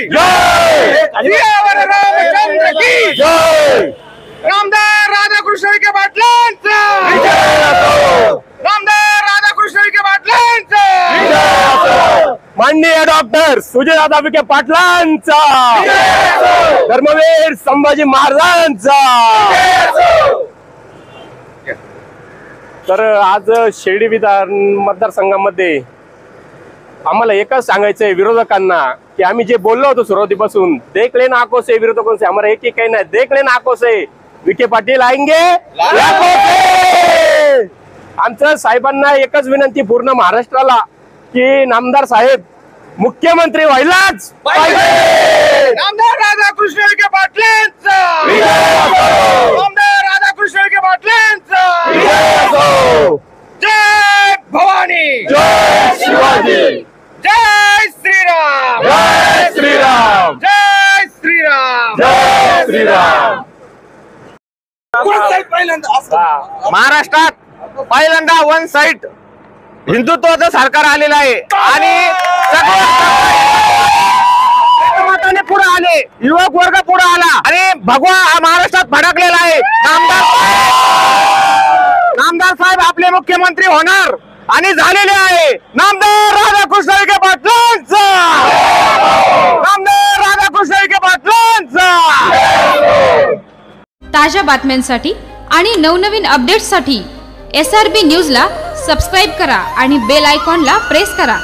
जय, सियावर रामचंद्र की जय, नामदार राधाकृष्ण विखे पाटलांचा विजय, नामदार राधाकृष्ण विखे पाटलांचा विजय, माननीय डॉक्टर सुजयदादा विखे पाटलांचा विजय, धर्मवीर संभाजी महाराजांचा विजय। तर आज शिर्डी विधान मतदारसंघामध्ये आम्हाला एकच सांगायचंय विरोधकांना की आम्ही जे बोललो होतो सुरुवातीपासून, देख लेना आंखों से विरोधकों से, हमारा एक ही कहना है, देख लेना आंखों से, विखे पाटील आएंगे लाखों से। आमचं साहेबांना एकच विनंती पूर्ण महाराष्ट्राला की नामदार साहेब मुख्यमंत्री व्हायलाच पाहिजे। नामदार राधाकृष्ण विखे पाटलांचा नामदार राधाकृष्ण विखे पाटलांचा जय भवानी, जय शिवाजी, जय श्रीराम, जय श्रीराम, जय श्रीराम, जय श्रीराम। महाराष्ट्रात पहिल्यांदा वन साइड हिंदुत्वाचं सरकार आलेलं आहे आणि मताने पुढे आले, युवक वर्ग पुढे आला आणि भगवा हा महाराष्ट्रात भडकलेला आहे। नामदार साहेब आपले मुख्यमंत्री होणार आणि झालेले आहे। नामदार राधाकृष्ण विखे पाटलांचा, नामदार राधाकृष्ण विखे पाटलांचा। ताज्या बातम्यांसाठी आणि नवनवीन अपडेट्ससाठी SRB न्यूजला सबस्क्राइब करा आणि बेल आयकॉनला प्रेस करा।